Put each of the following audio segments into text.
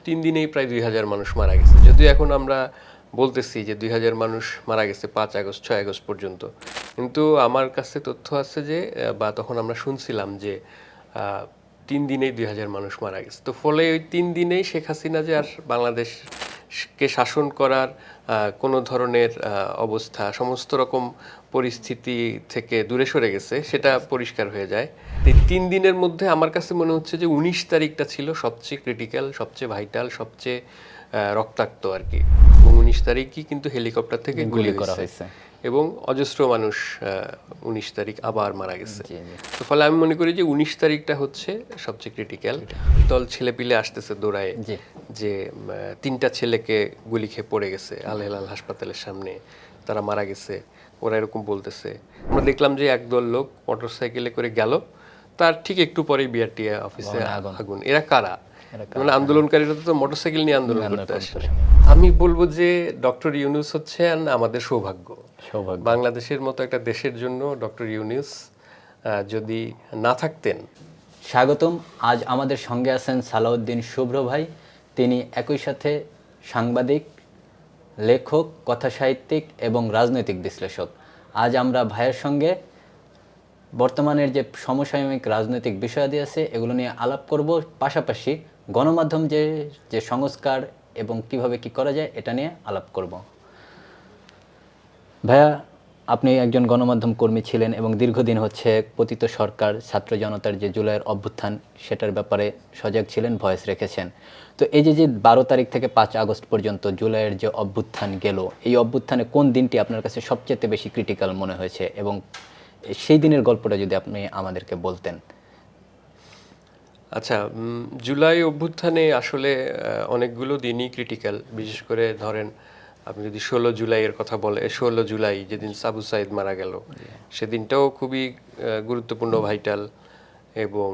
3 দিনেই প্রায় 2000 মানুষ মারা গেছে। যদিও এখন আমরা বলতেছি যে 2000 মানুষ মারা গেছে 5 আগস্ট 6 আগস্ট পর্যন্ত, কিন্তু আমার কাছে তথ্য আছে যে বা তখন আমরা শুনছিলাম যে 3 দিনেই 2000 মানুষ মারা গেছে। তো ফলে ওই 3 দিনেই শেখ হাসিনা যে আর বাংলাদেশকে শাসন করার কোনো ধরনের অবস্থা, সমস্ত রকম পরিস্থিতি থেকে দূরে সরে গেছে সেটা পরিষ্কার হয়ে যায়। এই 3 দিনের মধ্যে আমার কাছে মনে হচ্ছে যে 19 তারিখটা ছিল সবচেয়ে ক্রিটিক্যাল, সবচেয়ে ভাইটাল, সবচেয়ে রক্তাক্ত আর কি। এবং 19 তারিখই কিন্তু হেলিকপ্টার থেকে গুলি করা হয়েছে এবং অজস্র মানুষ 19 তারিখ আবার মারা গেছে। তো ফলে আমি মনে করি যে 19 তারিখটা হচ্ছে সবচেয়ে ক্রিটিক্যাল। দল ছেলেপিলে আসতেছে দৌড়ায় যে 3টা ছেলেকে গুলি খেয়ে পড়ে গেছে আল হেলাল হাসপাতালের সামনে, তারা মারা গেছে, ওরা এরকম বলতেছে। আমরা দেখলাম যে একদল লোক মোটরসাইকেলে করে গেল, তার ঠিক একটু পরেই বিআরটিএ অফিসে আগুন। এরা কারা? মানে আন্দোলনকারীরা তো মোটরসাইকেল নিয়ে আন্দোলন করতে আসে। আমি বলবো যে ডক্টর ইউনূস হচ্ছেন আমাদের সৌভাগ্য। বাংলাদেশের মতো একটা দেশের জন্য ডক্টর ইউনূস যদি না থাকতেন। স্বাগতম। আজ আমাদের সঙ্গে আছেন সালাউদ্দিন শুভ্র ভাই। তিনি একই সাথে সাংবাদিক, লেখক, কথাসাহিত্যিক এবং রাজনৈতিক বিশ্লেষক। আজ আমরা ভাইয়ের সঙ্গে বর্তমানের যে সমসাময়িক রাজনৈতিক বিষয়াদি আছে এগুলো নিয়ে আলাপ করব, পাশাপাশি গণমাধ্যম যে সংস্কার এবং কিভাবে কি করা যায় এটা নিয়ে আলাপ করব। ভাইয়া, আপনি একজন গণমাধ্যম কর্মী ছিলেন এবং দীর্ঘদিন হচ্ছে পতিত সরকার, ছাত্র জনতার যে জুলাইয়ের অভ্যুত্থান সেটার ব্যাপারে সজাগ ছিলেন, ভয়েস রেখেছেন। তো এই যে 12 তারিখ থেকে 5 আগস্ট পর্যন্ত জুলাইয়ের যে অভ্যুত্থান গেল, এই অভ্যুত্থানে কোন দিনটি আপনার কাছে সবচেয়ে বেশি ক্রিটিক্যাল মনে হয়েছে এবং সেই দিনের গল্পটা যদি আপনি আমাদেরকে বলতেন। আচ্ছা, জুলাই অভ্যুত্থানে আসলে অনেকগুলো দিনই ক্রিটিক্যাল। বিশেষ করে ধরেন আপনি যদি 16 জুলাইয়ের কথা বলে, 16 জুলাই যেদিন সাবু সাইদ মারা গেল, সেদিনটাও খুবই গুরুত্বপূর্ণ, ভাইটাল। এবং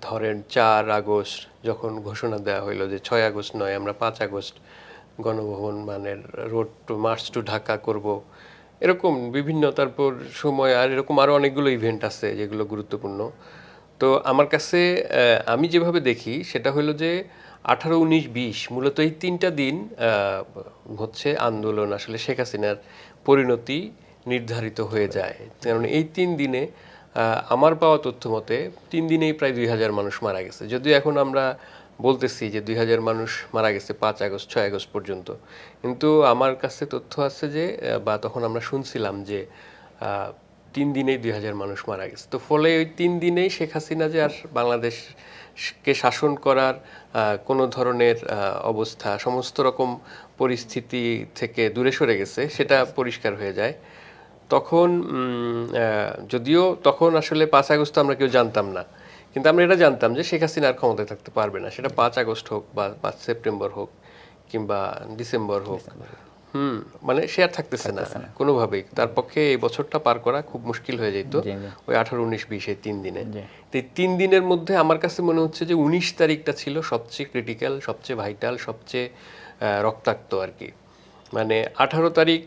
ধরেন 4 আগস্ট যখন ঘোষণা দেওয়া হলো যে 6 আগস্ট নয়, আমরা 5 আগস্ট গণভবন মানের road to march to Dhaka করব, এরকম বিভিন্ন। তারপর সময় আর এরকম আরও অনেকগুলো ইভেন্ট আছে যেগুলো গুরুত্বপূর্ণ। তো আমার কাছে আমি যেভাবে দেখি সেটা হলো যে 18, 19, 20 মূলত এই 3টা দিন হচ্ছে আন্দোলন, আসলে শেখ হাসিনার পরিণতি নির্ধারিত হয়ে যায়। কারণ এই 3 দিনে আমার পাওয়া তথ্য মতে 3 দিনেই প্রায় 2000 মানুষ মারা গেছে। যদিও এখন আমরা বলতেছি যে 2000 মানুষ মারা গেছে 5 আগস্ট 6 আগস্ট পর্যন্ত, কিন্তু আমার কাছে তথ্য আছে যে বা তখন আমরা শুনছিলাম যে 3 দিনেই 2000 মানুষ মারা গেছে। তো ফলে ওই 3 দিনেই শেখ হাসিনা যে আর বাংলাদেশকে শাসন করার কোনো ধরনের অবস্থা, সমস্ত রকম পরিস্থিতি থেকে দূরে সরে গেছে সেটা পরিষ্কার হয়ে যায়। তখন যদিও তখন আসলে 5 আগস্ট আমরা কেউ জানতাম না, কিন্তু আমরা এটা জানতাম যে শেখ হাসিনা আর ক্ষমতায় থাকতে পারবে না। সেটা 5 আগস্ট হোক বা 5 সেপ্টেম্বর হোক কিংবা ডিসেম্বর হোক, মানে সে আর থাকতেছে না কোনোভাবেই। তার পক্ষে এই বছরটা পার করা খুব মুশকিল হয়ে যেত ওই 18, 19, 20 এই 3 দিনে। তো এই 3 দিনের মধ্যে আমার কাছে মনে হচ্ছে যে 19 তারিখটা ছিল সবচেয়ে ক্রিটিক্যাল, সবচেয়ে ভাইটাল, সবচেয়ে রক্তাক্ত আর কি। মানে 18 তারিখ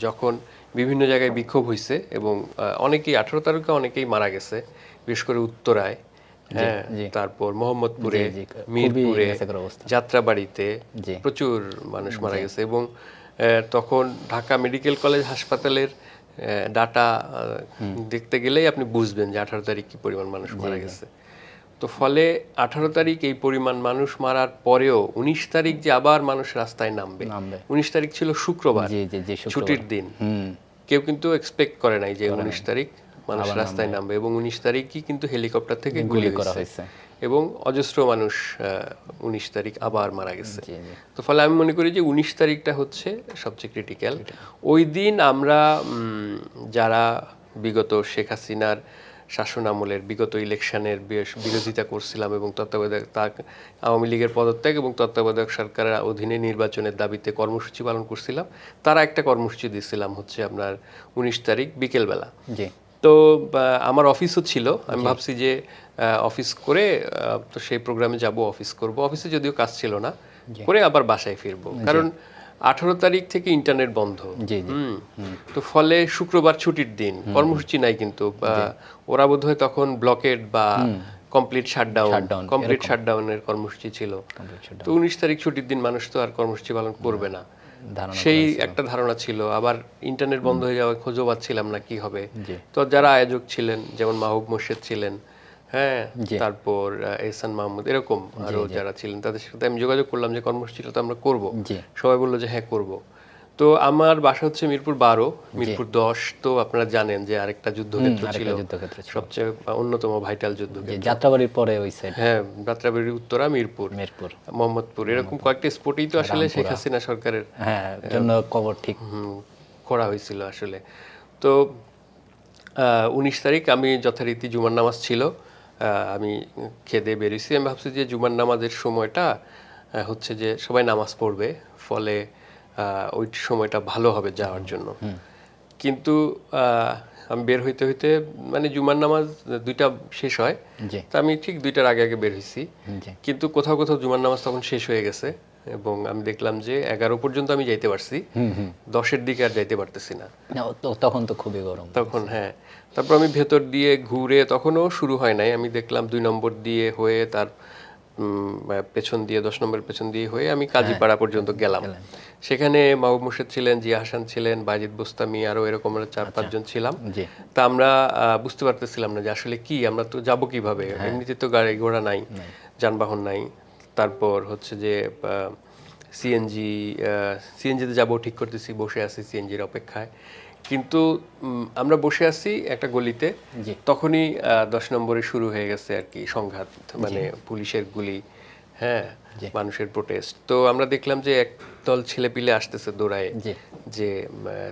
যখন বিভিন্ন জায়গায় বিক্ষোভ হয়েছে এবং অনেকেই 18 তারিখে অনেকেই মারা গেছে, বিশেষ করে উত্তরায়, হ্যাঁ, তারপর মোহাম্মদপুরে, মিরপুরে, যাত্রাবাড়িতে প্রচুর মানুষ মারা গেছে। এবং তখন ঢাকা মেডিকেল কলেজ হাসপাতালের ডাটা দেখতে গেলেই আপনি বুঝবেন যে 18 তারিখ কি পরিমাণ মানুষ মারা গেছে। তো ফলে 18 তারিখ এই পরিমাণ মানুষ মারার পরেও 19 তারিখ যে আবার মানুষ রাস্তায় নামবে, 19 তারিখ ছিল শুক্রবার, ছুটির দিন। কেউ কিন্তু এক্সপেক্ট করে নাই যে 19 তারিখ মানুষ রাস্তায় নামবে। এবং 19 তারিখই কিন্তু হেলিকপ্টার থেকে গুলি করা হয়েছে এবং অজস্র মানুষ 19 তারিখ আবার মারা গেছে। তো ফলে আমি মনে করি যে 19 তারিখটা হচ্ছে সবচেয়ে ক্রিটিক্যাল। ওই দিন আমরা যারা বিগত শেখ হাসিনার শাসন আমলের বিগত ইলেকশনের বিরোধিতা করছিলাম এবং আওয়ামী লীগের পদত্যাগ এবং তত্ত্বাবধায়ক সরকারের অধীনে নির্বাচনের দাবিতে কর্মসূচি পালন করছিলাম, তারা একটা কর্মসূচি দিয়েছিলাম হচ্ছে আপনার 19 তারিখ বিকেলবেলা। তো আমার অফিসও ছিল, আমি ভাবছি যে অফিস করে তো সেই প্রোগ্রামে যাব, অফিস করব। অফিসে যদিও কাজ ছিল না, করে আবার বাসায় ফিরবো, কারণ 18 তারিখ থেকে ইন্টারনেট বন্ধ। তো ফলে শুক্রবার ছুটির দিন, কর্মসূচি নাই, কিন্তু ওরা বোধহয় তখন ব্লকেড বা কমপ্লিট Shutdown, কমপ্লিট শাটডাউনের কর্মসূচি ছিল। তো 19 তারিখ ছুটির দিন মানুষ তো আর কর্মসূচি পালন করবে না, ধারণা সেই একটা ধারণা ছিল। আবার ইন্টারনেট বন্ধ হয়ে যাওয়ায় খোঁজও পাচ্ছিলাম না কি হবে। জি। তো যারা আয়োজক ছিলেন, যেমন মাহবুব মোর্শেদ ছিলেন, হ্যাঁ, জি। তারপর এহসান মাহমুদ, এরকম আরো যারা ছিলেন, তাদের সাথে আমি যোগাযোগ করলাম যে কর্মসূচিটা তো আমরা করব। জি। সবাই বললো যে হ্যাঁ করব। তো আমার বাসা হচ্ছে মিরপুর 12, মিরপুর 10 তো আপনারা জানেন যে আরেকটা যুদ্ধক্ষেত্র ছিল, যুদ্ধক্ষেত্র ছিল। সবচেয়ে অন্যতম ভাইটাল যুদ্ধক্ষেত্র। যে যাত্রাবাড়ির পরে ওই সাইড হ্যাঁ, যাত্রাবাড়ির উত্তরা, মিরপুর, মোহাম্মদপুর, এরকম কয়েকটা স্পটেই তো আসলে শেখ হাসিনা সরকারের হ্যাঁ জন্য কবর ঠিক করা হয়েছিল আসলে। তো 19 তারিখ আমি যথারীতি জুমার নামাজ ছিল, আমি খেদে বেরিয়েছি। আমি ভাবছি যে জুমার নামাজের সময়টা হচ্ছে যে সবাই নামাজ পড়বে, ফলে ওই সময়টা ভালো হবে যাওয়ার জন্য। কিন্তু আমি বের হইতে হইতে, মানে জুমার নামাজ 2টা শেষ হয়, জি। তা আমি ঠিক 2টার আগে আগে বের হয়েছি। জি। কিন্তু কোথাও কোথাও জুমার নামাজ তখন শেষ হয়ে গেছে এবং আমি দেখলাম যে 11 পর্যন্ত আমি যাইতে পারছি, 10-এর দিকে আর যাইতে পারতেছি না। না, তখন তো খুবই গরম তখন হ্যাঁ, তারপর আমি ভেতর দিয়ে ঘুরে, তখনও শুরু হয় নাই, আমি দেখলাম 2 নম্বর দিয়ে হয়ে তার পেছন দিয়ে 10 নম্বরের পেছন দিয়ে হয়ে আমি কাজীপাড়া পর্যন্ত গেলাম। সেখানে মাহবুব মোর্শেদ ছিলেন, জিয়া হাসান ছিলেন, বাজিদ বোস্তামি, আরো এরকম 4-5 জন ছিলাম। জি। তা আমরা বুঝতে পারতেছিলাম না যে আসলে কি, আমরা তো যাব কিভাবে, এমনিতে তো গাড়ি ঘোড়া নাই, যানবাহন নাই। তারপর হচ্ছে যে সিএনজিতে যাব ঠিক করতেছি, বসে আছি সিএনজির অপেক্ষায়। কিন্তু আমরা বসে আছি একটা গলিতে, তখনই 10 নম্বরে শুরু হয়ে গেছে আর কি সংঘাত, মানে পুলিশের গুলি, হ্যাঁ, মানুষের প্রোটেস্ট। তো আমরা দেখলাম যে একদল ছেলেপিলে আসতেছে দৌড়ায়, যে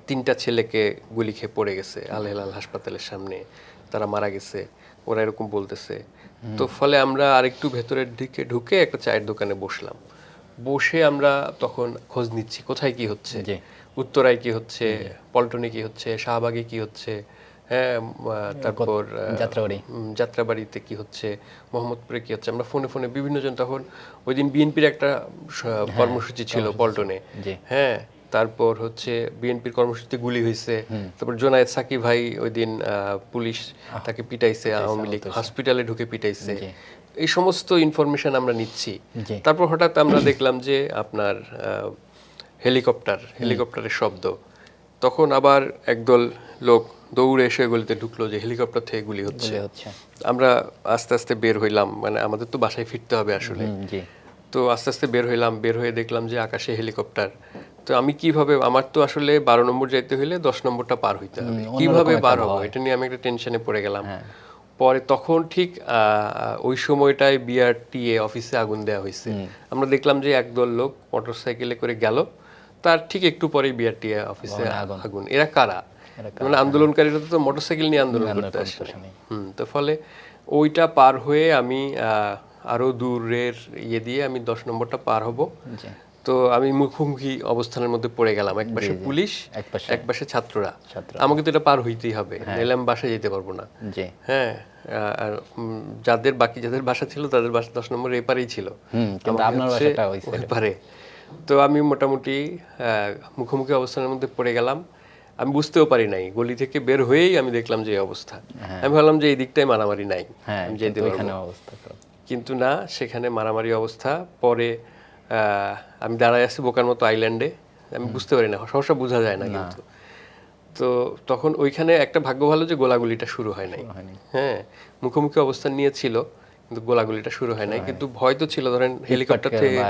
3টা ছেলেকে গুলি খেয়ে পড়ে গেছে আল হেলাল হাসপাতালের সামনে, তারা মারা গেছে, ওরা এরকম বলতেছে। তো ফলে আমরা আরেকটু ভেতরের দিকে ঢুকে একটা চায়ের দোকানে বসলাম। বসে আমরা তখন খোঁজ নিচ্ছি কোথায় কি হচ্ছে, উত্তরায় কি হচ্ছে, পল্টনে কি হচ্ছে, শাহবাগে কি হচ্ছে, হ্যাঁ, তারপর যাত্রাবাড়িতে কি হচ্ছে, মোহাম্মদপুরে কি হচ্ছে। আমরা ফোনে ফোনে বিভিন্ন জন, তখন ওই দিন বিএনপির একটা কর্মসূচি ছিল পল্টনে, হ্যাঁ, তারপর হচ্ছে বিএনপির কর্মসূচিতে গুলি হয়েছে, তারপর জোনায়েদ সাকি ভাই ওই দিন পুলিশ তাকে পিটাইছে, আওয়ামী লীগ হসপিটালে ঢুকে পিটাইছে। এই সমস্ত ইনফরমেশন আমরা নিচ্ছি। তারপর হঠাৎ আমরা দেখলাম যে আপনার হেলিকপ্টারের শব্দ। তখন আবার একদল লোক দৌড়ে এসে গলিতে ঢুকলো যে হেলিকপ্টার থেকে গুলি হচ্ছে। আমরা আস্তে আস্তে বের হইলাম, মানে আমাদের তো বাসায় ফিরতে হবে আসলে। তো আস্তে আস্তে বের হইলাম, বের হয়ে দেখলাম যে আকাশে হেলিকপ্টার। তো আমি কিভাবে, আমার তো আসলে 12 নম্বর যাইতে হইলে 10 নম্বরটা পার হইতে হবে, কিভাবে পার হবো এটা নিয়ে আমি একটা টেনশনে পড়ে গেলাম। পরে তখন ঠিক ওই সময়টায় বিআরটিএ অফিসে আগুন দেওয়া হয়েছে। আমরা দেখলাম যে একদল লোক মোটরসাইকেলে করে গেল, তার ঠিক একটু পরেই বিআরটিএ অফিসে আগুন। এরা কারা? মানে আন্দোলনকারীরা তো মোটরসাইকেল নিয়ে আন্দোলন করতে আসে। তো ফলে ওইটা পার হয়ে আমি আরো দূরের দিয়ে আমি 10 নম্বরটা পার হব। তো আমি মুখোমুখি অবস্থানের মধ্যে পড়ে গেলাম, একপাশে পুলিশ, একপাশে ছাত্ররা। আমাকে তো এটা পার হইতেই হবে, নাহলে আমি বাসায় যেতে পারবো না। হ্যাঁ, আর যাদের বাসা ছিল তাদের বাসা 10 নম্বর এপারেই ছিল, এপারে। তো আমি মোটামুটি মুখোমুখি অবস্থানের মধ্যে পড়ে গেলাম। আমি বুঝতেও পারি নাই, গলি থেকে বের হয়েই আমি দেখলাম যে অবস্থা। আমি ভাবলাম যে এই দিকটায় মারামারি নাই, আমি যেতে পারবো, কিন্তু না, সেখানে মারামারি অবস্থা। পরে আমি দাঁড়ায় আছি বোকার মতো আইল্যান্ডে, আমি বুঝতে পারি না, সহসা বোঝা যায় না কিন্তু। তো তখন ওইখানে একটা ভাগ্য ভালো যে গোলাগুলিটা শুরু হয় নাই। হ্যাঁ, মুখোমুখি অবস্থান নিয়েছিল কিন্তু গোলাগুলিটা শুরু হয় নাই। কিন্তু ভয় তো ছিল, ধরেন হেলিকপ্টার থেকে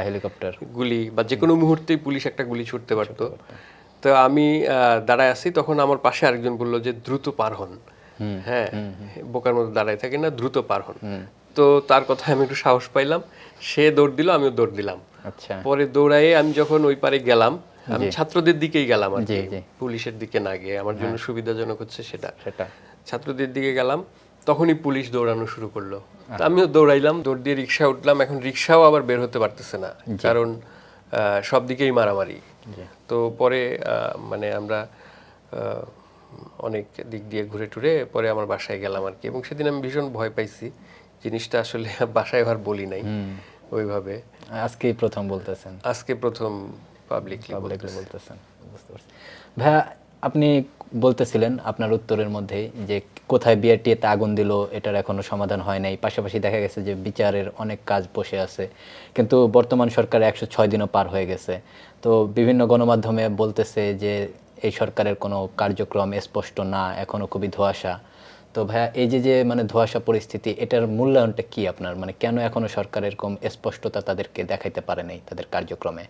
গুলি বা যে কোনো মুহূর্তেই পুলিশ একটা গুলি ছুটতে পারতো। তো আমি দাঁড়ায় আছি, তখন আমার পাশে আরেকজন বললো যে দ্রুত পার হন। হ্যাঁ, বোকার মতো দাঁড়ায় থাকেন না, দ্রুত পার হন। তো তার কথায় আমি একটু সাহস পাইলাম, সে দৌড় দিল, আমিও দৌড় দিলাম। পরে দৌড়াইয়ে আমি যখন ওই পারে গেলাম, আমি ছাত্রদের দিকেই গেলাম আর কি, পুলিশের দিকে না গিয়ে, আমার জন্য সুবিধাজনক হচ্ছে সেটা। ছাত্রদের দিকে গেলাম, তখনই পুলিশ দৌড়ানো শুরু করলো। আমিও দৌড়াইলাম, দৌড় দিয়ে রিক্সা উঠলাম। এখন রিক্সাও আবার বের হতে পারতেছে না, কারণ সব দিকেই মারামারি। তো পরে মানে আমরা অনেক দিক দিয়ে ঘুরে টুরে পরে আমার বাসায় গেলাম আর কি। এবং সেদিন আমি ভীষণ ভয় পাইছি, জিনিসটা আসলে বাসায় আর বলি নাই ওইভাবে। আজকে প্রথম বলতেছেন? আজকে প্রথম পাবলিকলি বলতেছেন। বুঝতে পারছি। ভাইয়া, আপনি বলতেছিলেন আপনার উত্তরের মধ্যে যে কোথায় বিআরটিএতে আগুন দিল এটার এখনো সমাধান হয় নাই, পাশাপাশি দেখা গেছে যে বিচারের অনেক কাজ বসে আছে, কিন্তু বর্তমান সরকার 106 দিনও পার হয়ে গেছে। তো বিভিন্ন গণমাধ্যমে বলতেছে যে এই সরকারের কোনো কার্যক্রম স্পষ্ট না, এখনো খুবই ধোঁয়াশা। তো ভাইয়া এই যে যে মানে ধোঁয়াশা পরিস্থিতি, এটার মূল্যায়নটা কি আপনার, মানে কেন এখনো সরকার এরকম স্পষ্টতা তাদেরকে দেখাইতে পারে নাই তাদের কার্যক্রমে?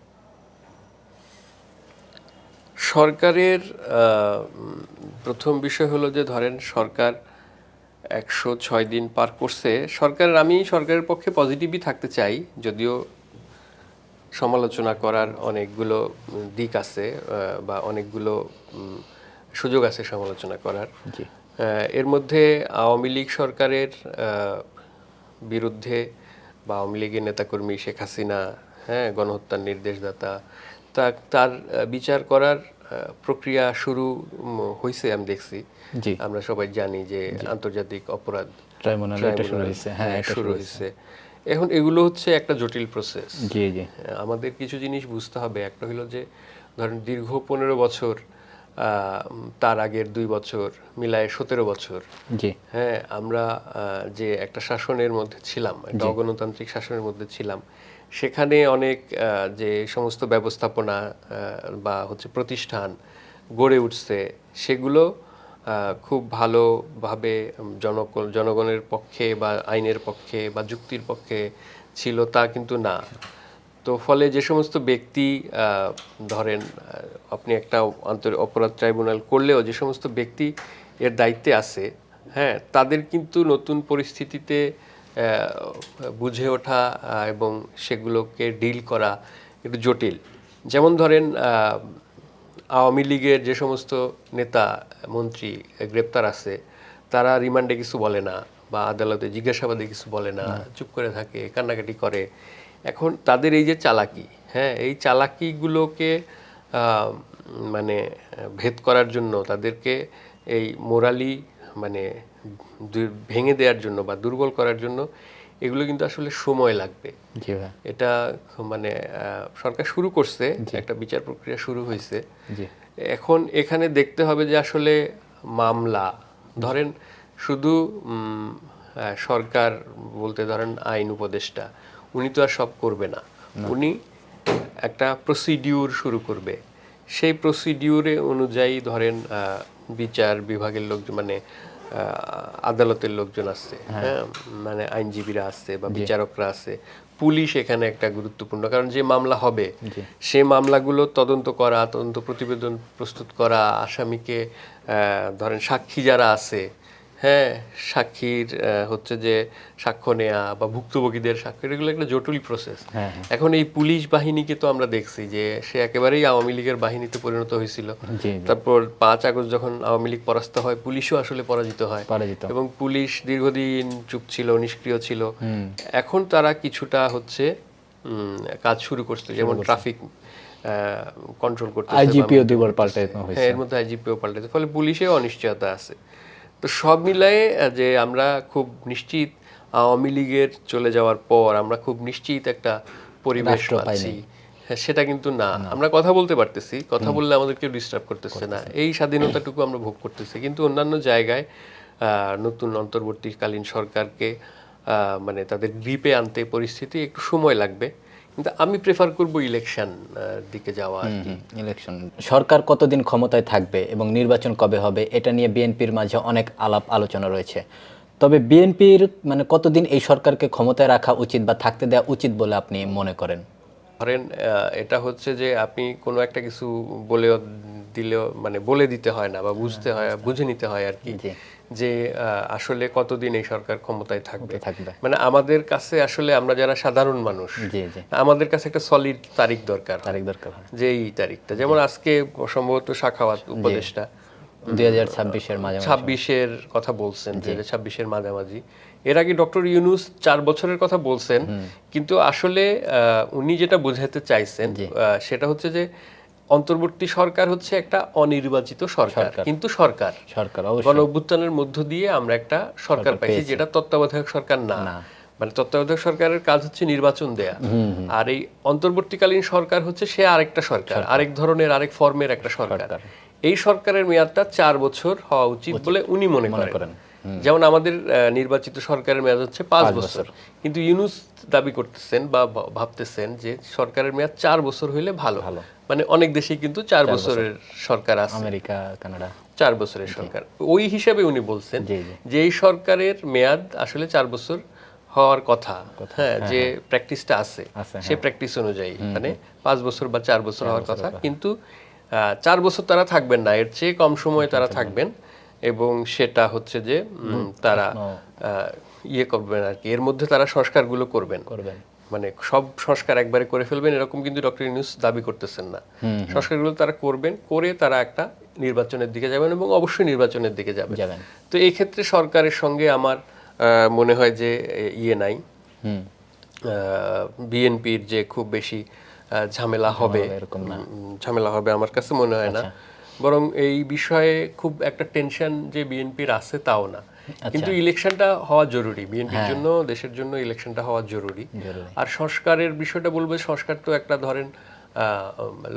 সরকারের প্রথম বিষয় হলো যে ধরেন সরকার 106 দিন পার করছে। আমি সরকারের পক্ষে পজিটিভই থাকতে চাই, যদিও সমালোচনা করার অনেকগুলো দিক আছে, বা অনেকগুলো সুযোগ আছে সমালোচনা করার। জি এর মধ্যে আওয়ামী লীগ সরকারের বিরুদ্ধে বা আওয়ামী লীগের নেতাকর্মী শেখ হাসিনা, হ্যাঁ, গণহত্যার নির্দেশদাতা, তার বিচার করার প্রক্রিয়া শুরু হয়েছে, আমি দেখছি। জি আমরা সবাই জানি যে আন্তর্জাতিক অপরাধ ট্রাইব্যুনাল এটা শুরু হয়েছে, হ্যাঁ এটা শুরু হয়েছে। এখন এগুলো হচ্ছে একটা জটিল প্রসেস। জি জি আমাদের কিছু জিনিস বুঝতে হবে। একটা হলো যে ধরেন দীর্ঘ 15 বছর, তার আগের 2 বছর মিলায় 17 বছর, জি হ্যাঁ, আমরা যে একটা শাসনের মধ্যে ছিলাম, একটা অগণতান্ত্রিক শাসনের মধ্যে ছিলাম, সেখানে অনেক যে সমস্ত ব্যবস্থাপনা বা হচ্ছে প্রতিষ্ঠান গড়ে উঠছে, সেগুলো খুব ভালোভাবে জনগণের পক্ষে বা আইনের পক্ষে বা যুক্তির পক্ষে ছিল তা কিন্তু না। তো ফলে যে সমস্ত ব্যক্তি ধরেন আপনি একটা অপরাধ ট্রাইব্যুনাল করলেও যে সমস্ত ব্যক্তি এর দায়িত্বে আছে, হ্যাঁ, তাদের কিন্তু নতুন পরিস্থিতিতে বুঝে ওঠা এবং সেগুলোকে ডিল করা একটু জটিল। যেমন ধরেন আওয়ামী লীগের যে সমস্ত নেতা মন্ত্রী গ্রেপ্তার আছে, তারা রিমান্ডে কিছু বলে না বা আদালতে জিজ্ঞাসাবাদে কিছু বলে না, চুপ করে থাকে, কান্নাকাটি করে। এখন তাদের এই যে চালাকি, হ্যাঁ, এই চালাকিগুলোকে মানে ভেদ করার জন্য, তাদেরকে এই মোরালি মানে ভেঙে দেওয়ার জন্য বা দুর্বল করার জন্য এগুলো কিন্তু আসলে সময় লাগবে। জি ভাই এটা মানে সরকার শুরু করছে, একটা বিচার প্রক্রিয়া শুরু হয়েছে। জি এখন এখানে দেখতে হবে যে আসলে মামলা ধরেন শুধু সরকার বলতে ধরেন আইন উপদেষ্টা, উনি তো আর সব করবে না। উনি একটা প্রসিডিউর শুরু করবে। সেই প্রসিডিউরে অনুযায়ী ধরেন বিচার বিভাগের লোকজন, মানে আদালতের লোকজন আছে, হ্যাঁ, মানে আইনজীবীরা আছে বা বিচারকরা আছে, পুলিশ এখানে একটা গুরুত্বপূর্ণ, কারণ যে মামলা হবে সেই মামলাগুলো তদন্ত করা, তদন্ত প্রতিবেদন প্রস্তুত করা, আসামিকে ধরেন সাক্ষী যারা আছে, হ্যাঁ, সাক্ষীর হচ্ছে যে সাক্ষ্য নেয়া বা ভুক্তভোগীদের সাক্ষ্য, এগুলো একটা জটিল প্রসেস। এখন এই পুলিশ বাহিনীকে তো আমরা দেখছি যে সে একেবারেই আওয়ামী লীগের বাহিনীতে পরিণত হয়েছিল। তারপর 5 আগস্ট যখন আওয়ামী লীগ পরাস্ত হয়, পুলিশও আসলে পরাজিত হয় এবং পুলিশ দীর্ঘদিন চুপ ছিল, নিষ্ক্রিয় ছিল। এখন তারা কিছুটা হচ্ছে কাজ শুরু করছে, যেমন ট্রাফিক কন্ট্রোল করতেছে, আইজিপিও দুবার পাল্টানো হয়েছে, এর মধ্যে আইজিপিও পাল্টাতে, ফলে পুলিশেও অনিশ্চয়তা আছে। তো সব মিলায়ে যে আমরা খুব নিশ্চিত আওয়ামী লীগের চলে যাওয়ার পর আমরা খুব নিশ্চিত একটা পরিবেশ পাচ্ছি, হ্যাঁ, সেটা কিন্তু না। আমরা কথা বলতে পারতেছি, কথা বললে আমাদেরকে ডিস্টার্ব করতেছে না, এই স্বাধীনতাটুকু আমরা ভোগ করতেছি। কিন্তু অন্যান্য জায়গায় নতুন অন্তর্বর্তীকালীন সরকারকে মানে তাদের গ্রিপে আনতে পরিস্থিতি একটু সময় লাগবে। কিন্তু আমি প্রেফার করব ইলেকশন দিকে যাওয়া আর কি। ইলেকশন। সরকার কতদিন ক্ষমতায় থাকবে এবং নির্বাচন কবে হবে, এটা নিয়ে বিএনপির মাঝে অনেক আলাপ আলোচনা রয়েছে। তবে বিএনপির মানে কতদিন এই সরকারকে ক্ষমতায় রাখা উচিত বা থাকতে দেওয়া উচিত বলে আপনি মনে করেন? ধরেন এটা হচ্ছে যে আপনি কোনো একটা কিছু বলেও দিলেও মানে বলে দিতে হয় না, বা বুঝতে হয়, বুঝে নিতে হয় আর কি, যে আসলে কতদিন এই সরকার ক্ষমতায় থাকবে। মানে আমাদের কাছে আসলে আমরা যারা সাধারণ মানুষ, আমাদের কাছে একটা সলিড তারিখ দরকার, যে এই তারিখটা, যেমন আজকে সম্ভবত সাখাওয়াত উপদেষ্টা 2026-এর কথা বলছেন, 2026-এর মাঝামাঝি। এর আগে ডক্টর ইউনূস 4 বছরের কথা বলছেন, কিন্তু আসলে উনি যেটা বোঝাতে চাইছেন সেটা হচ্ছে যে অন্তর্বর্তী সরকার হচ্ছে একটা অনির্বাচিত সরকার, কিন্তু সরকার গণ অভ্যুত্থানের মধ্য দিয়ে আমরা একটা সরকার পাইছি, যেটা তত্ত্বাবধায়ক সরকার না। মানে তত্ত্বাবধায়ক সরকারের কাজ হচ্ছে নির্বাচন দেয়া, আর এই অন্তর্বর্তীকালীন সরকার হচ্ছে সে আরেকটা সরকার, আরেক ধরনের, আরেক ফর্মের একটা সরকার। এই সরকারের মেয়াদটা 4 বছর হওয়া উচিত বলে উনি মনে করেন। যেমন আমাদের নির্বাচিত সরকারের মেয়াদ হচ্ছে 5 বছর, কিন্তু ইউনূস দাবি করতেছেন বা ভাবতেছেন যে সরকারের মেয়াদ 4 বছর হইলে ভালো। মানে অনেক দেশেই কিন্তু 4 বছরের সরকার আছে, আমেরিকা, কানাডা 4 বছরের সরকার। ওই হিসাবে উনি বলছেন যে এই সরকারের মেয়াদ আসলে 4 বছর হওয়ার কথা, হ্যাঁ, যে প্র্যাকটিসটা আছে সেই প্র্যাকটিস অনুযায়ী মানে 5 বছর বা 4 বছর হওয়ার কথা, কিন্তু 4 বছর তারা থাকবেন না, এর চেয়ে কম সময় তারা থাকবেন। এবং সেটা হচ্ছে যে তারা ইয়ে করবেন আর কি, এর মধ্যে তারা সংস্কারগুলো করবেন। মানে সব সংস্কার একবারে করে ফেলবেন এরকম কিন্তু ডক্টর ইউনূস দাবি করতেছেন না। সংস্কারগুলো তারা করবেন, করে তারা একটা নির্বাচনের দিকে যাবেন এবং অবশ্যই নির্বাচনের দিকে যাবেন। তো এই ক্ষেত্রে সরকারের সঙ্গে আমার মনে হয় যে ইয়ে নাই, বিএনপির যে খুব বেশি ঝামেলা হবে আমার কাছে মনে হয় না। বরং এই বিষয়ে খুব একটা টেনশন যে বিএনপির আছে তাও না, কিন্তু ইলেকশনটা হওয়া জরুরি বিএনপির জন্য, দেশের জন্য ইলেকশনটা হওয়া জরুরি। আর সংস্কারের বিষয়টা বলবো, সংস্কার তো একটা ধরেন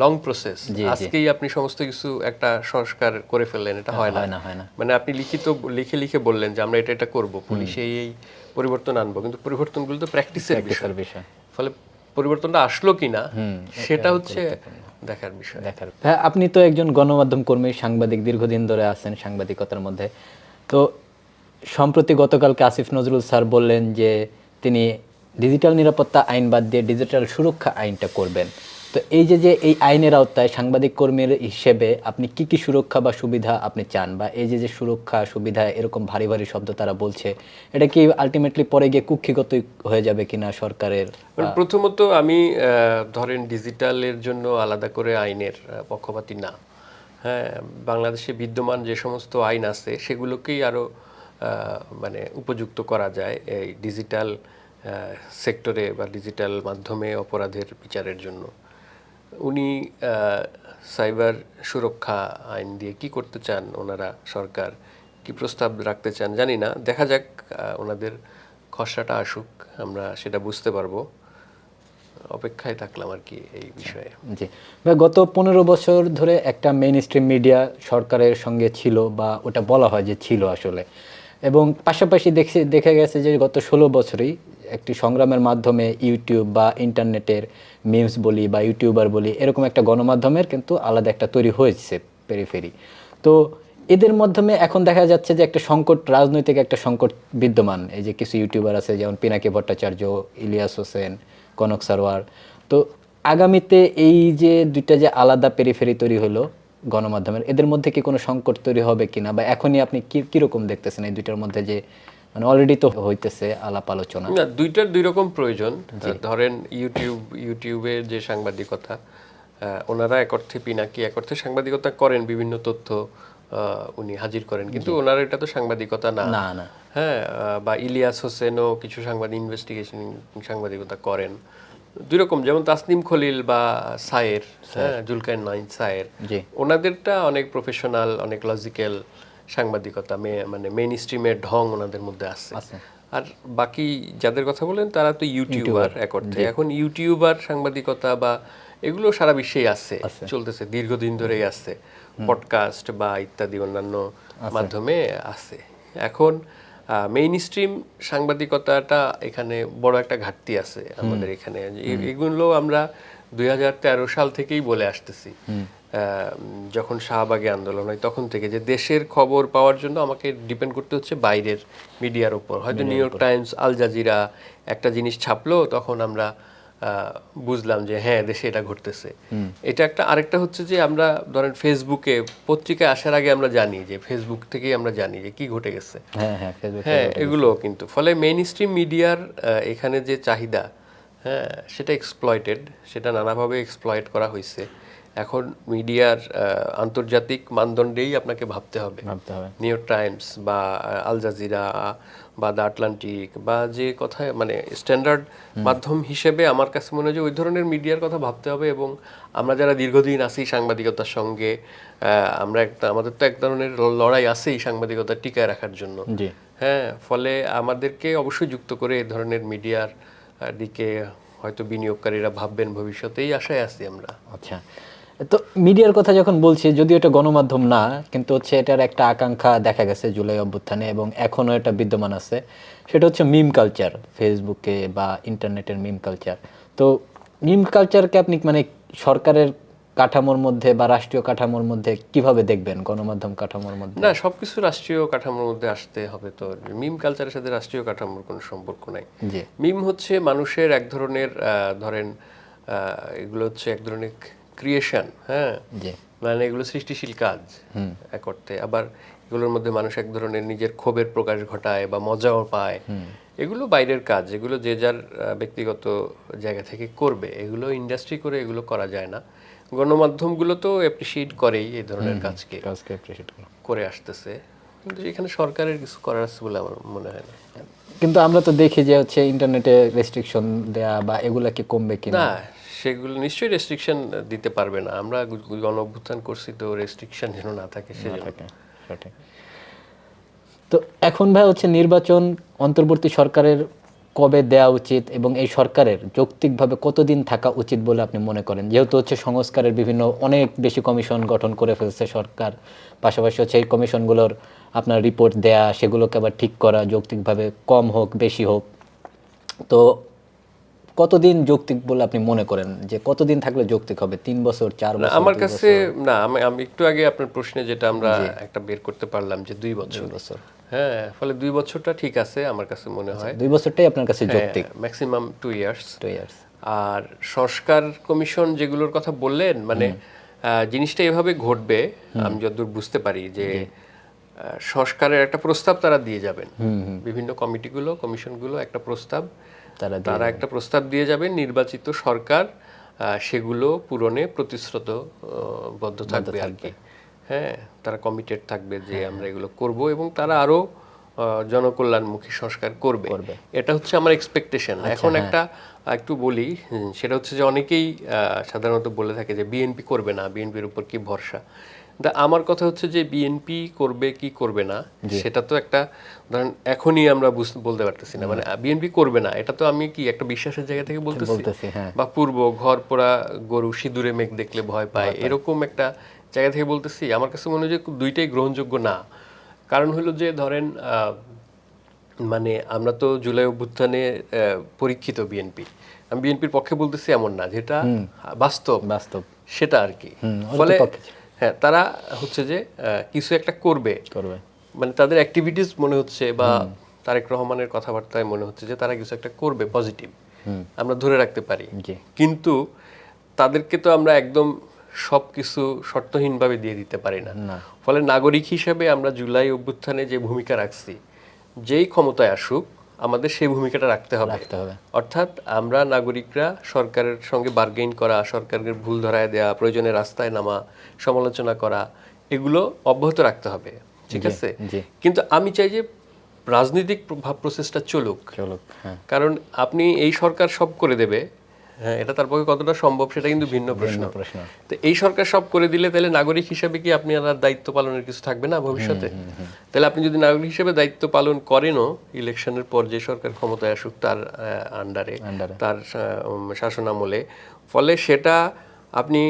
লং প্রসেস, আজকেই আপনি সমস্ত কিছু একটা সংস্কার করে ফেললেন, এটা হয় না। মানে আপনি লিখে বললেন যে আমরা এটা করব, পুলিশে এই পরিবর্তন আনবো, কিন্তু পরিবর্তনগুলো তো প্র্যাকটিসের বিষয়। ফলে পরিবর্তনটা আসলো কিনা সেটা হচ্ছে দেখার বিষয়। হ্যাঁ, আপনি তো একজন গণমাধ্যম কর্মী, সাংবাদিক, দীর্ঘদিন ধরে আছেন সাংবাদিকতার মধ্যে। তো সম্প্রতি গতকালকে আসিফ নজরুল স্যার বললেন যে তিনি ডিজিটাল নিরাপত্তা আইন বাদ দিয়ে ডিজিটাল সুরক্ষা আইনটা করবেন। তো এই যে এই আইনের আওতায় সাংবাদিক কর্মীর হিসেবে আপনি কি কি সুরক্ষা বা সুবিধা আপনি চান, বা এই যে সুরক্ষা সুবিধা এরকম ভারী ভারী শব্দ তারা বলছে, এটা কি আলটিমেটলি পরে গিয়ে কুক্ষিগত হয়ে যাবে কিনা সরকারের? প্রথমত আমি ধরেন ডিজিটালের জন্য আলাদা করে আইনের পক্ষপাতী না। হ্যাঁ, বাংলাদেশে বিদ্যমান যে সমস্ত আইন আছে সেগুলোকেই আরো মানে উপযুক্ত করা যায় এই ডিজিটাল সেক্টরে বা ডিজিটাল মাধ্যমে অপরাধের বিচারের জন্য। উনি সাইবার সুরক্ষা আইন দিয়ে কি করতে চান ওনারা, সরকার কি প্রস্তাব রাখতে চান জানি না, দেখা যাক, ওনাদের খসড়াটা আসুক, আমরা সেটা বুঝতে পারবো। অপেক্ষায় থাকলাম আর কি এই বিষয়ে। জি, গত 15 বছর ধরে একটা মেইন স্ট্রিম মিডিয়া সরকারের সঙ্গে ছিল, বা ওটা বলা হয় যে ছিল আসলে, এবং পাশাপাশি দেখা গেছে যে গত 16 বছরেই একটি সংগ্রামের মাধ্যমে ইউটিউব বা ইন্টারনেটের মিমস বলি বা ইউটিউবার বলি, এরকম একটা গণমাধ্যমের কিন্তু আলাদা একটা তৈরি হয়েছে পেরিফেরি। তো এদের মাধ্যমে এখন দেখা যাচ্ছে যে একটা সংকট, রাজনৈতিক একটা সংকট বিদ্যমান। এই যে কিছু ইউটিউবার আছে যেমন পিনাকি ভট্টাচার্য, ইলিয়াস হোসেন, কনক সারওয়ার। তো আগামীতে এই যে দুইটা যে আলাদা পেরিফেরি তৈরি হলো গণমাধ্যমের, এদের মধ্যে কি কোনো সংকট তৈরি হবে কিনা, বা এখনই আপনি কিরকম দেখতেছেন এই দুইটার মধ্যে, যে মানে অলরেডি তো হইতেছে আলাপ আলোচনা? না, দুইটার দুই রকম প্রয়োজন। ধরেন ইউটিউবের যে সাংবাদিকতা, ওনারা এক অর্থে, পিনাকি এক অর্থে সাংবাদিকতা করেন, বিভিন্ন তথ্য উনি হাজির করেন, কিন্তু ওনার এটা তো সাংবাদিকতা না। হ্যাঁ, বা ইলিয়াস হোসেনও কিছু ইনভেস্টিগেশন সাংবাদিকতা করেন। দুই রকম, যেমন তাসনিম খলিল বা সায়ের, হ্যাঁ, জুলকারনাইন নাইন সায়ের, ওনাদেরটা অনেক প্রফেশনাল, অনেক লজিক্যাল সাংবাদিকতা, মানে মেইন স্ট্রিমের ঢং ওনাদের মধ্যে আছে। আর বাকি যাদের কথা বলেন তারা তো ইউটিউবার এক অর্থে। এখন ইউটিউবার সাংবাদিকতা বা এগুলো সারা বিশ্বেই আছে, চলতেছে, দীর্ঘদিন ধরেই আছে, পডকাস্ট বা ইত্যাদি অন্যান্য মাধ্যমে আছে। এখন মেইন স্ট্রিম সাংবাদিকতাটা এখানে বড় একটা ঘাটতি আছে আমাদের এখানে। এগুলো আমরা 2013 সাল থেকেই বলে আসতেছি, যখন শাহবাগে আন্দোলন হয় তখন থেকে, যে দেশের খবর পাওয়ার জন্য আমাকে ডিপেন্ড করতে হচ্ছে বাইরের মিডিয়ার উপর। হয়তো New York Times, Al Jazeera একটা জিনিস ছাপলো, তখন আমরা বুঝলাম যে হ্যাঁ দেশে এটা ঘটতেছে। এটা একটা। আরেকটা হচ্ছে যে আমরা ধরেন ফেসবুকে পত্রিকায় আসার আগে আমরা জানি, যে ফেসবুক থেকেই আমরা জানি যে কি ঘটে গেছে। হ্যাঁ, এগুলো কিন্তু ফলে মেইন স্ট্রিম মিডিয়ার এখানে যে চাহিদা, হ্যাঁ, সেটা এক্সপ্লয়েটেড, সেটা নানাভাবে এক্সপ্লয়েট করা হয়েছে। এখন মিডিয়ার আন্তর্জাতিক মানদণ্ডেই আপনাকে ভাবতে হবে। নিউ ইয়র্ক টাইমস বা আল জাজিরা বা দ্য আটলান্টিক বা যে কথায় মানে স্ট্যান্ডার্ড মাধ্যম হিসেবে আমার কাছে মনে হয় যে ওই ধরনের মিডিয়ার কথা ভাবতে হবে। এবং আমরা যারা দীর্ঘদিন আছি সাংবাদিকতার সঙ্গে, আমাদের তো এক ধরনের লড়াই আছেই সাংবাদিকতা টিকায় রাখার জন্য। হ্যাঁ, ফলে আমাদেরকে অবশ্যই যুক্ত করে এই ধরনের মিডিয়ার দিকে হয়তো বিনিয়োগকারীরা ভাববেন ভবিষ্যতেই, আশায় আছি আমরা। আচ্ছা, তো মিডিয়ার কথা যখন বলছি, যদিও এটা গণমাধ্যম না, কিন্তু হচ্ছে এটার একটা আকাঙ্ক্ষা দেখা গেছে জুলাই অভ্যুত্থানে এবং এখনো এটা বিদ্যমান আছে। সেটা হচ্ছে মিম কালচার, ফেসবুকে বা ইন্টারনেটের মিম কালচার। তো মিম কালচারকে আপনি মানে সরকারের কাঠামোর মধ্যে বা রাষ্ট্রীয় কাঠামোর মধ্যে কিভাবে দেখবেন, গণমাধ্যম কাঠামোর মধ্যে? না, সবকিছু রাষ্ট্রীয় কাঠামোর মধ্যে আসতে হবে। তো মিম কালচারের সাথে রাষ্ট্রীয় কাঠামোর কোনো সম্পর্ক নাই। জি মিম হচ্ছে মানুষের এক ধরনের ধরেন এগুলো হচ্ছে এক ধরনের ক্রিয়েশন, হ্যাঁ, জি মানে এগুলো সৃষ্টিশীল কাজ এক অর্থে। আবার এগুলোর মধ্যে মানুষ এক ধরনের নিজের ক্ষোভের প্রকাশ ঘটায় বা মজাও পায়। এগুলো বাইরের কাজ, এগুলো যে যার ব্যক্তিগত জায়গা থেকে করবে। এগুলো ইন্ডাস্ট্রি করে এগুলো করা যায় না। গণমাধ্যমগুলো তো অ্যাপ্রিসিয়েট করেই এই ধরনের কাজকে, কাজকে appreciate করা। করে আসতেছে, কিন্তু এখানে সরকারের কিছু করার আছে বলে আমার মনে হয় না। কিন্তু আমরা তো দেখি যে হচ্ছে ইন্টারনেটে রেস্ট্রিকশন দেয়া বা এগুলা কি কমবে কিনা? না, সেগুলো নিশ্চয়ই রেস্ট্রিকশন দিতে পারবে না। আমরা গণ অভ্যুত্থান করছি তো রেস্ট্রিকশন যেন না থাকে সেজন্য। থাকে, সঠিক। তো এখন ভাই হচ্ছে নির্বাচন অন্তর্বর্তী সরকারের কবে দেওয়া উচিত এবং এই সরকারের যৌক্তিকভাবে কতদিন থাকা উচিত বলে আপনি মনে করেন? যেহেতু হচ্ছে সংস্কারের বিভিন্ন অনেক বেশি কমিশন গঠন করে ফেলছে সরকার, পাশাপাশি হচ্ছে এই কমিশনগুলোর আপনার রিপোর্ট দেয়া, সেগুলোকে আবার ঠিক করা যৌক্তিকভাবে, কম হোক বেশি হোক। তো কতদিন যৌক্তিক বলে আপনি মনে করেন, যে কতদিন থাকলে যৌক্তিক হবে? 3 বছর, 4 না, বছর, আমার 2 কাছে বছর? না, আমি একটু আগে আপনার প্রশ্নে যেটা আমরা একটা বের করতে পারলাম যে 2 বছর। 2 বছর। হ্যাঁ, ফলে 2 বছরটা ঠিক আছে আমার কাছে মনে হয়। 2 বছরটাই আপনার কাছে হ্যাঁ, যৌক্তিক? Maximum 2 years. 2 ইয়ার্স। আর সংস্কার কমিশন যেগুলোর কথা বললেন, মানে জিনিসটা এভাবে ঘটবে, আমি যতদূর বুঝতে পারি যে সংস্কারের একটা প্রস্তাব তারা দিয়ে যাবেন। বিভিন্ন কমিটিগুলো, কমিশনগুলো একটা প্রস্তাব, তারা একটা প্রস্তাব দিয়ে যাবেন। নির্বাচিত সরকার সেগুলো পূরণে প্রতিশ্রুতবদ্ধ থাকবে আর কি। হ্যাঁ, তারা কমিটেড থাকবে যে আমরা এগুলো করব এবং তারা আরো জনকল্যাণমুখী সংস্কার করবে। এটা হচ্ছে আমার এক্সপেকটেশন। এখন একটা একটু বলি, সেটা হচ্ছে যে অনেকেই সাধারণত বলে থাকে যে বিএনপি করবে না, বিএনপির উপর কি ভরসা। আমার কথা হচ্ছে যে বিএনপি করবে কি করবে না সেটা তো একটা, ধরেন এখনই আমরা বলতে পারতেছি না, মানে বিএনপি করবে না এটা তো আমি কি একটা বিশ্বাসের জায়গা থেকে বলতেছি, হ্যাঁ। বা পূর্ব ঘর পোড়া গরু সিঁদুরে মেঘ দেখলে ভয় পায়, এরকম একটা জায়গা থেকে বলতেছি। আমার কাছে মনে হয় যে দুইটাই গ্রহণযোগ্য না। কারণ হলো যে ধরেন মানে আমরা তো জুলাই অভ্যুত্থানে পরীক্ষিত বিএনপি। আমি বিএনপির পক্ষে বলতেছি এমন না, যেটা বাস্তব বাস্তব সেটা আর কি। ফলে হ্যাঁ, তারা হচ্ছে যে কিছু একটা করবে, মানে তাদের অ্যাক্টিভিটিস মনে হচ্ছে বা তারেক রহমানের কথাবার্তায় মনে হচ্ছে যে তারা কিছু একটা করবে পজিটিভ, আমরা ধরে রাখতে পারি। কিন্তু তাদেরকে তো আমরা একদম সবকিছু শর্তহীনভাবে দিয়ে দিতে পারি না। ফলে নাগরিক হিসেবে আমরা জুলাই অভ্যুত্থানে যে ভূমিকা রাখছি, যেই ক্ষমতায় আসুক আমাদের সেই ভূমিকাটা রাখতে হবে। অর্থাৎ আমরা নাগরিকরা সরকারের সঙ্গে বার্গেইন করা, সরকারের ভুল ধরায় দেওয়া, প্রয়োজনে রাস্তায় নামা, সমালোচনা করা, এগুলো অব্যাহত রাখতে হবে, ঠিক আছে? কিন্তু আমি চাই যে রাজনৈতিক প্রসেসটা চলুক। কারণ আপনি এই সরকার সব করে দেবে, হ্যাঁ, এটা তার পক্ষে কতটা সম্ভব সেটা কিন্তু ভিন্ন প্রশ্ন। তো এই সরকার সব করে দিলে তাহলে নাগরিক হিসেবে কি আপনি আর দায়িত্ব পালনের কিছু থাকবে না ভবিষ্যতে? তাহলে আপনি যদি নাগরিক হিসেবে দায়িত্ব পালন করেনও, ইলেকশনের পর যে সরকার ক্ষমতায় আসুক তার আন্ডারে, তার শাসনামলে, ফলে সেটা আপনি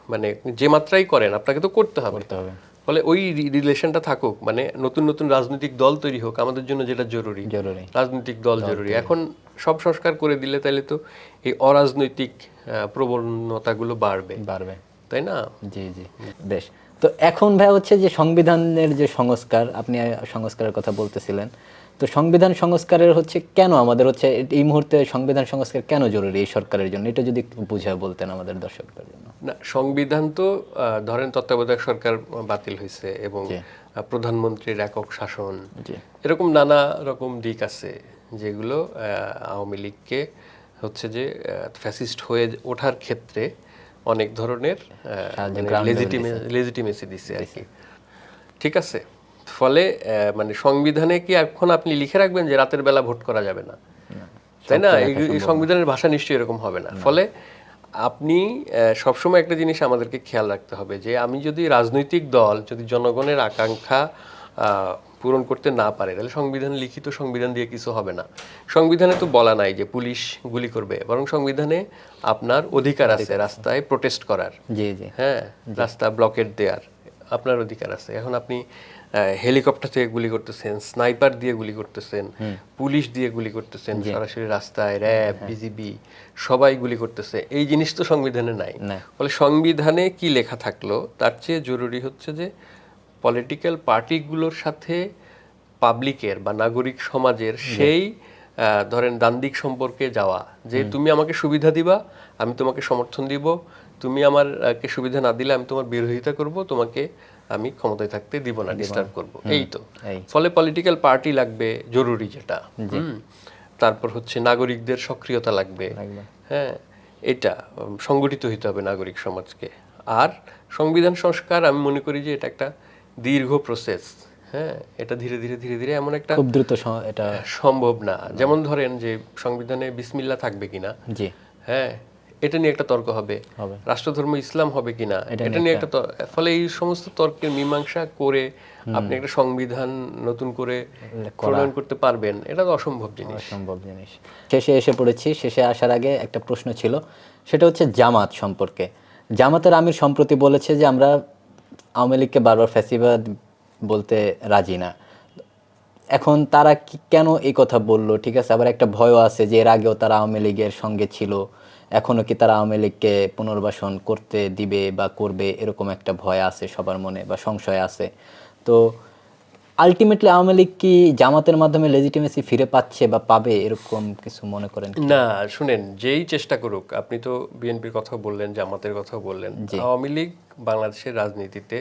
মানে যে মাত্রাই করেন আপনাকে তো করতে হবে। ফলে ওই রিলেশনটা থাকুক, মানে নতুন নতুন রাজনৈতিক দল তৈরি হোক, আমাদের জন্য যেটা জরুরি রাজনৈতিক দল জরুরি। এখন সব সংস্কার করে দিলে তাহলে তো এই অরাজনৈতিক প্রবণতাগুলো বাড়বে, তাই না? জি জি, বেশ। তো এখন ভাই হচ্ছে যে সংবিধানের যে সংস্কার, আপনি সংস্কারের কথা বলতেছিলেন, তো সংবিধান সংস্কারের হচ্ছে কেন আমাদের হচ্ছে এই মুহূর্তে সংবিধান সংস্কার কেন জরুরি এই সরকারের জন্য, এটা যদি একটু বুঝিয়ে বলতেন আমাদের দর্শকদের জন্য। না, সংবিধান তো ধরেন তত্ত্বাবধায়ক সরকার বাতিল হয়েছে এবং প্রধানমন্ত্রীর একক শাসন, এরকম নানা রকম দিক আছে যেগুলো আওয়ামী লীগকে হচ্ছে যে ফ্যাসিস্ট হয়ে ওঠার ক্ষেত্রে অনেক ধরনের লেজিটিমেসি দিচ্ছে আর কি, ঠিক আছে? ফলে মানে সংবিধানে কি এখন আপনি লিখে রাখবেন যে রাতের বেলা ভোট করা যাবে না, তাই না? এই সংবিধানের ভাষা নিশ্চয়ই এরকম হবে না। ফলে আপনি সবসময় একটা জিনিস আমাদেরকে খেয়াল রাখতে হবে যে আমি যদি রাজনৈতিক দল যদি জনগণের আকাঙ্ক্ষা পূরণ করতে না পারে তাহলে সংবিধান, লিখিত সংবিধান দিয়ে কিছু হবে না। সংবিধানে তো বলা নাই যে পুলিশ গুলি করবে, বরং সংবিধানে আপনার অধিকার আছে রাস্তায় প্রোটেস্ট করার, জি জি হ্যাঁ, রাস্তা ব্লকেট দেওয়ার আপনার অধিকার আছে। এখন আপনি হেলিকপ্টার থেকে গুলি করতেছেন, স্নাইপার দিয়ে গুলি করতেছেন, পুলিশ দিয়ে গুলি করতেছেন, সরাসরি রাস্তায় র্যাব, বিজিবি সবাই গুলি করতেছে, এই জিনিস তো সংবিধানে নাই। না। ফলে সংবিধানে কি লেখা থাকলো তার চেয়ে জরুরি হচ্ছে যে পলিটিক্যাল পার্টিগুলোর সাথে পাবলিকের বা নাগরিক সমাজের সেই ধরেন দ্বান্দ্বিক সম্পর্কে যাওয়া, যে তুমি আমাকে সুবিধা দিবা, আমি তোমাকে সমর্থন দিব, তুমি আমারকে সুবিধা না দিলে আমি তোমার বিরোধিতা করব, তোমাকে আমি ক্ষমতায় থাকতে দিব না, ডিস্টার্ব করব, এই তো। এই। ফলে পলিটিক্যাল পার্টি লাগবে জরুরি যেটা, তারপর হচ্ছে নাগরিকদের সক্রিয়তা লাগবে, হ্যাঁ, এটা সংগঠিত হইতে হবে নাগরিক সমাজকে। আর সংবিধান সংস্কার আমি মনে করি যে এটা একটা দীর্ঘ প্রসেস, হ্যাঁ, এটা ধীরে ধীরে ধীরে ধীরে এমন একটা খুব দ্রুত এটা সম্ভব না। যেমন ধরেন যে সংবিধানে বিসমিল্লাহ থাকবে কিনা, জি হ্যাঁ, এটা নিয়ে একটা তর্ক হবে, রাষ্ট্রধর্ম ইসলাম হবে কিনা এটা নিয়ে একটা ফলে এই সমস্ত তর্কের মীমাংসা করে আপনি একটা সংবিধান নতুন করে প্রণয়ন করতে পারবেন, এটা তো অসম্ভব জিনিস। অসম্ভব জিনিস। শেষে এসে পড়েছি। শেষে আসার আগে একটা প্রশ্ন ছিল, সেটা হচ্ছে জামাত সম্পর্কে। জামাতের আমির সম্প্রতি বলেছে যে আমরা আওয়ামী লীগকে বারবার ফ্যাসিবাদ বলতে রাজি না। এখন তারা কেন এই কথা বললো? ঠিক আছে, আবার একটা ভয়ও আছে যে এর আগেও তারা আওয়ামী লীগের সঙ্গে ছিল, এখনো কি তারা আওয়ামী লীগকে পুনর্বাসন করতে দিবে বা করবে, এরকম একটা ভয় আছে সবার মনে বা সংশয় আছে। তো আলটিমেটলি আওয়ামী লীগ কি জামাতের মাধ্যমে লেজিটিমেসি ফিরে পাচ্ছে বা পাবে, এরকম কিছু মনে করেন? না, শুনেন, যেই চেষ্টা করুক, আপনি তো বিএনপির কথা বললেন, জামাতের কথা বললেন, আওয়ামী লীগ বাংলাদেশের রাজনীতিতে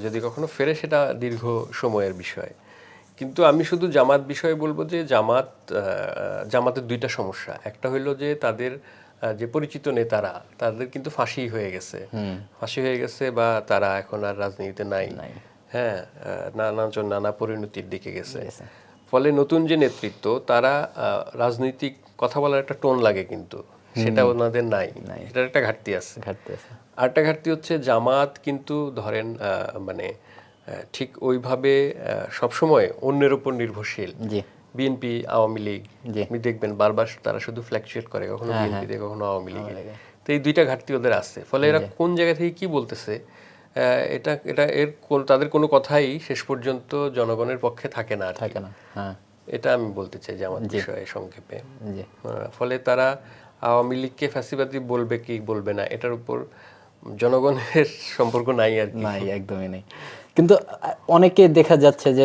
যদি কখনো ফেরে সেটা দীর্ঘ সময়ের বিষয়। কিন্তু আমি শুধু জামাত বিষয়ে বলবো যে জামাতের দুইটা সমস্যা। একটা হইলো যে তাদের যে পরিচিত নেতারা তাদের কিন্তু ফাঁসি হয়ে গেছে, বা তারা এখন আর রাজনীতিতে নাই, হ্যাঁ, নানাজন নানা পরিণতির দিকে গেছে। ফলে নতুন যে নেতৃত্ব তারা রাজনৈতিক কথা বলার একটা টোন লাগে, কিন্তু সেটা ওনাদের নাই, এটার একটা ঘাটতি আছে। আরেকটা ঘাটতি হচ্ছে জামাত কিন্তু ধরেন মানে ঠিক ওইভাবে সবসময় অন্যের উপর নির্ভরশীল। বিএনপি, আওয়ামী লীগ আপনি দেখবেন বারবার তারা শুধু ফ্ল্যাকচুয়েট করে, কখনো বিএনপি তে কখনো আওয়ামী লীগে। তো এই দুইটা ঘাটতি ওদের আছে। ফলে এরা কোন জায়গা থেকে কি বলতেছে, এটা এটা এর তাদের কোনো কথাই শেষ পর্যন্ত জনগণের পক্ষে থাকে না। এটা আমি বলতে চাই যে আমার বিষয়ে সংক্ষেপে। ফলে তারা আওয়ামী লীগকে ফ্যাসিবাদী বলবে কি বলবে না এটার উপর জনগণের সম্পর্ক নাই আর কি। নাই, একদমই নেই। কিন্তু অনেকে দেখা যাচ্ছে যে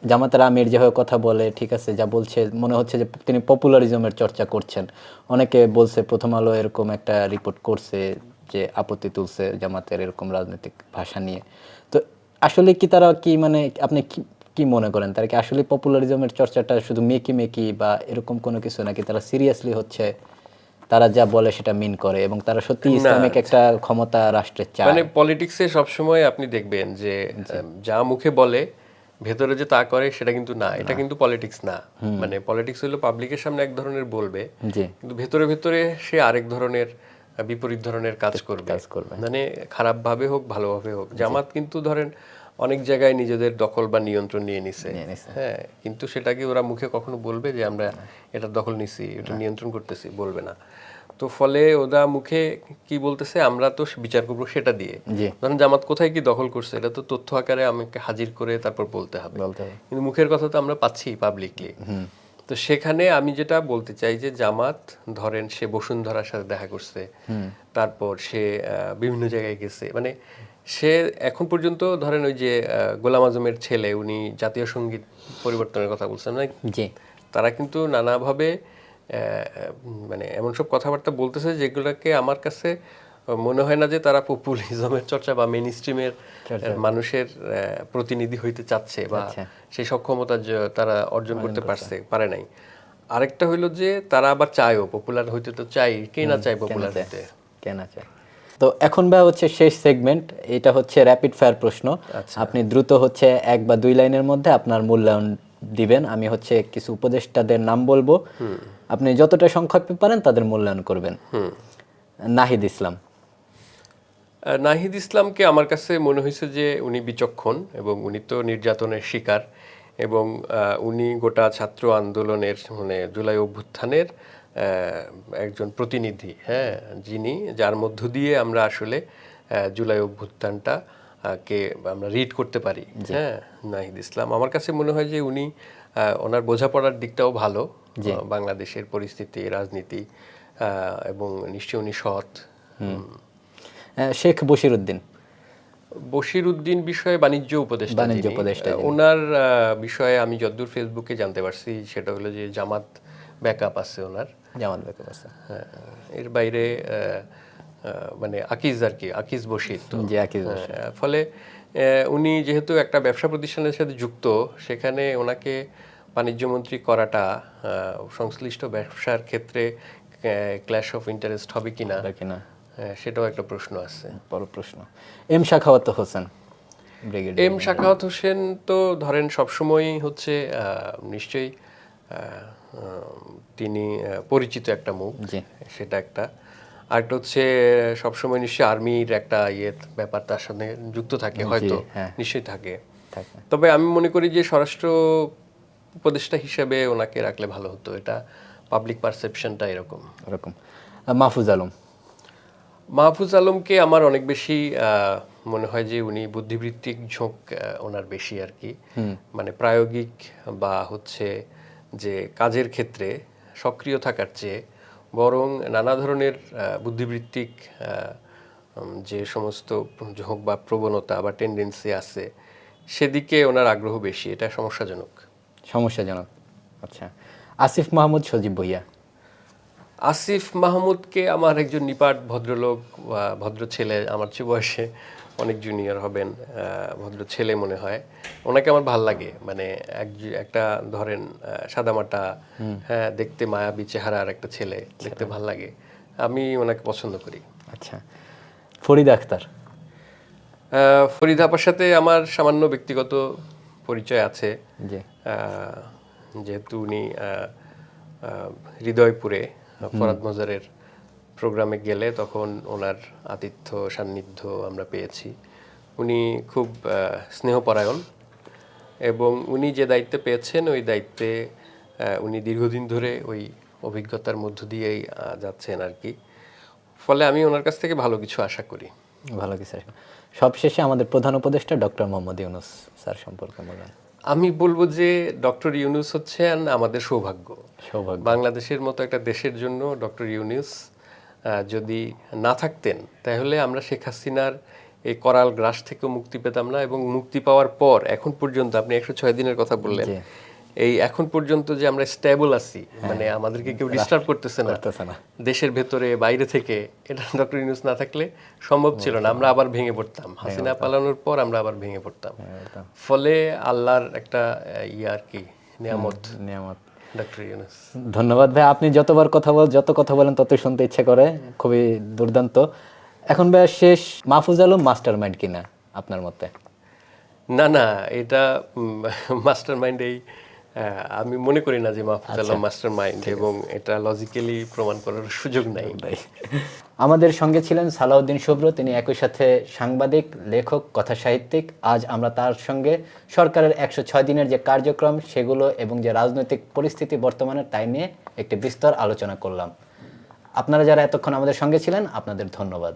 জামাতের আমির যেভাবে কথা বলে, ঠিক আছে, যা বলছে মনে হচ্ছে যে তিনি পপুলারিজমের চর্চা করছেন। অনেকে বলছে, প্রথম আলো এরকম একটা রিপোর্ট করছে যে আপত্তি তুলছে জামাতের এরকম রাজনৈতিক ভাষা নিয়ে। তো আসলে কি তারা কি মানে আপনি কি মনে করেন, তারা কি আসলে পপুলারিজমের চর্চাটা শুধু মেকি মেকি বা এরকম কোনো কিছু, নাকি তারা সিরিয়াসলি হচ্ছে তারা যা বলে সেটা মিন করে এবং তারা সত্যি ইসলামিক একটা ক্ষমতা রাষ্ট্রের চায়? মানে পলিটিক্সে সবসময় আপনি দেখবেন যে যা মুখে বলে ভেতরে যে তা করে সেটা কিন্তু না, এটা কিন্তু পলিটিক্স না। মানে পলিটিক্স হলো পাবলিকের সামনে এক ধরনের বলবে, কিন্তু ভেতরে ভেতরে সে আরেক ধরনের বিপরীত ধরনের কাজ করবে, মানে খারাপ ভাবে হোক ভালোভাবে হোক। জামাত কিন্তু ধরেন অনেক জায়গায় নিজেদের দখল বা নিয়ন্ত্রণ নিয়ে নিছে, হ্যাঁ, কিন্তু সেটাকে ওরা মুখে কখনো বলবে যে আমরা এটা দখল নিছি, এটা নিয়ন্ত্রণ করতেছি, বলবে না। তো ফলে ওরা মুখে কি বলতেছে আমরা তো বিচার করবো সেটা দিয়ে। ধরেন জামাত কোথায় কি দখল করছে এটা তো তথ্য আকারে আমাকে হাজির করে তারপর বলতে হবে, কিন্তু মুখের কথা তো আমরা পাচ্ছি পাবলিকলি। তো সেখানে আমি যেটা বলতে চাই যে জামাত ধরেন সে বসুন্ধরার সাথে দেখা করছে, তারপর সে বিভিন্ন জায়গায় গেছে, মানে সে এখন পর্যন্ত ধরেন ওই যে গোলাম আজমের ছেলে উনি জাতীয় সঙ্গীত পরিবর্তনের কথা বলছেন না, তারা কিন্তু নানাভাবে মানে এমন সব কথাবার্তা বলতেছে যেগুলোকে আমার কাছে মনে হয় না যে তারা পপুলিজমের চর্চা বা মেইন স্ট্রিমের মানুষের প্রতিনিধি হইতে চাচ্ছে বা সেই সক্ষমতা তারা অর্জন করতে পারে নাই। আরেকটা হইলো যে তারা আবার চায়ও পপুলার হইতে, তো চাই, কে না চায় পপুলার হইতে, কে না চায়। তো এখন ভাই হচ্ছে শেষ সেগমেন্ট, এটা হচ্ছে র্যাপিড ফায়ার প্রশ্ন। আপনি দ্রুত হচ্ছে 1 বা 2 লাইনের মধ্যে আপনার মূল্যায়ন দিবেন। আমি হচ্ছে কিছু উপদেষ্টাদের নাম বলবো, আপনি যতটা সংক্ষেপে পারেন তাদের মূল্যায়ন করবেন। নাহিদ ইসলাম, নাহিদ ইসলামকে আমার কাছে মনে হয়েছে যে উনি বিচক্ষণ এবং উনি তো নির্যাতনের শিকার এবং উনি গোটা ছাত্র আন্দোলনের মানে জুলাই অভ্যুত্থানের একজন প্রতিনিধি, হ্যাঁ, যিনি যার মধ্য দিয়ে আমরা আসলে জুলাই অভ্যুত্থানটা কে আমরা রিড করতে পারি। হ্যাঁ, নাহিদ ইসলাম আমার কাছে মনে হয় যে উনি ওনার বোঝাপড়ার দিকটাও ভালো, বাংলাদেশের পরিস্থিতি, রাজনীতি, এবং নিশ্চয়ই উনি সৎ। শেখ বশিরউদ্দিন বশিরউদ্দিন বিষয়ে বাণিজ্য উপদেষ্টা, ওনার বিষয়ে আমি যতদূর ফেসবুকে জানতে পারছি সেটা হলো যে জামাত ব্যাকআপ আছে ওনার, জামাত ব্যাকআপ আছে। এর বাইরে মানে আকিজ আর কি, আকিজ বশির তো, ফলে উনি যেহেতু একটা ব্যবসা প্রতিষ্ঠানের সাথে যুক্ত, সেখানে ওনাকে বাণিজ্য মন্ত্রী করাটা সংশ্লিষ্ট ব্যবসার ক্ষেত্রে ক্ল্যাশ অফ ইন্টারেস্ট হবে কিনা সেটাও একটা প্রশ্ন আছে, বড় প্রশ্ন। এম সাখাওয়াত হোসেন, এম সাখাওয়াত হোসেন তো ধরেন সবসময়ই হচ্ছে নিশ্চয়ই তিনি পরিচিত একটা মুখ, সেটা একটা। আরেকটা হচ্ছে সবসময় নিশ্চয়ই আর্মির একটা ব্যাপার তার সাথে যুক্ত থাকে, হয়তো নিশ্চয়ই থাকে। তবে আমি মনে করি যে স্বরাষ্ট্র উপদেষ্টা হিসেবে ওনাকে রাখলে ভালো হতো, এটা পাবলিক পারসেপশনটা এরকম। মাহফুজ আলম, মাহফুজ আলমকে আমার অনেক বেশি মনে হয় যে উনি বুদ্ধিবৃত্তিক ঝোঁক ওনার বেশি আর কি, মানে প্রায়োগিক বা হচ্ছে যে কাজের ক্ষেত্রে সক্রিয় থাকার চেয়ে বরং নানা ধরনের বুদ্ধিবৃত্তিক যে সমস্ত ঝোঁক বা প্রবণতা বা টেন্ডেন্সি আছে সেদিকে ওনার আগ্রহ বেশি, এটা সমস্যাজনক। আচ্ছা, আসিফ মাহমুদ সজীব ভুঁইয়া। আসিফ মাহমুদকে আমার একজন নিপাট ভদ্রলোক বা ভদ্র ছেলে, আমার চেয়ে বয়সে অনেক জুনিয়র হবেন, ভদ্র ছেলে মনে হয়। ওনাকে আমার ভাল লাগে, মানে একটা ধরেন সাদামাটা, হ্যাঁ, দেখতে মায়াবী চেহারার একটা ছেলে, দেখতে ভাল লাগে, আমি ওনাকে পছন্দ করি। আচ্ছা, ফরিদা আক্তার। ফরিদা আপার সাথে আমার সামান্য ব্যক্তিগত পরিচয় আছে, যেহেতু উনি হৃদয়পুরে ফরাদ মজারের প্রোগ্রামে গেলে তখন ওনার আতিথ্য সান্নিধ্য আমরা পেয়েছি। উনি খুব স্নেহপরায়ণ এবং উনি যে দায়িত্বে পেয়েছেন ওই দায়িত্বে উনি দীর্ঘদিন ধরে ওই অভিজ্ঞতার মধ্য দিয়েই যাচ্ছেন আর কি, ফলে আমি ওনার কাছ থেকে ভালো কিছু আশা করি। সবশেষে আমাদের প্রধান উপদেষ্টা ডক্টর মোহাম্মদ ইউনূস স্যার সম্পর্কে বলেন। আমি বলবো যে ডক্টর ইউনূস হচ্ছেন আমাদের সৌভাগ্য। বাংলাদেশের মতো একটা দেশের জন্য ডক্টর ইউনূস যদি না থাকতেন তাহলে আমরা শেখ হাসিনার এই করাল গ্রাস থেকে মুক্তি পেতাম না, এবং মুক্তি পাওয়ার পর এখন পর্যন্ত আপনি 106 দিনের কথা বললেন, এই এখন পর্যন্ত যে আমরা স্টেবল আছি, মানে আমাদেরকে কেউ ডিস্টার্ব করতেছে না দেশের ভেতরে বাইরে থেকে, এটা ডক্টর ইউনূস না থাকলে সম্ভব ছিল না। আমরা আবার ভেঙে পড়তাম, হাসিনা পালানোর পর আমরা আবার ভেঙে পড়তাম। ফলে আল্লাহর একটা আর কি নিয়ামত ডক্টর ইউনূস। ধন্যবাদ ভাই, আপনি যত কথা বলেন ততই শুনতে ইচ্ছে করে, খুবই দুর্দান্ত। এখন ভাই শেষ, মাহফুজ আলম মাস্টার মাইন্ড কিনা আপনার মতে? না, এটা মাস্টার মাইন্ড আমি মনে করি না যে মাহফুজ আলম মাস্টার মাইন্ড, এবং এটা লজিক্যালি প্রমাণ করার সুযোগ নাই। আমাদের সঙ্গে ছিলেন সালাউদ্দিন শুভ্র, তিনি একই সাথে সাংবাদিক, লেখক, কথা সাহিত্যিক। আজ আমরা তার সঙ্গে সরকারের 106 দিনের যে কার্যক্রম সেগুলো এবং যে রাজনৈতিক পরিস্থিতি বর্তমানে তাই নিয়ে একটি বিস্তর আলোচনা করলাম। আপনারা যারা এতক্ষণ আমাদের সঙ্গে ছিলেন আপনাদের ধন্যবাদ।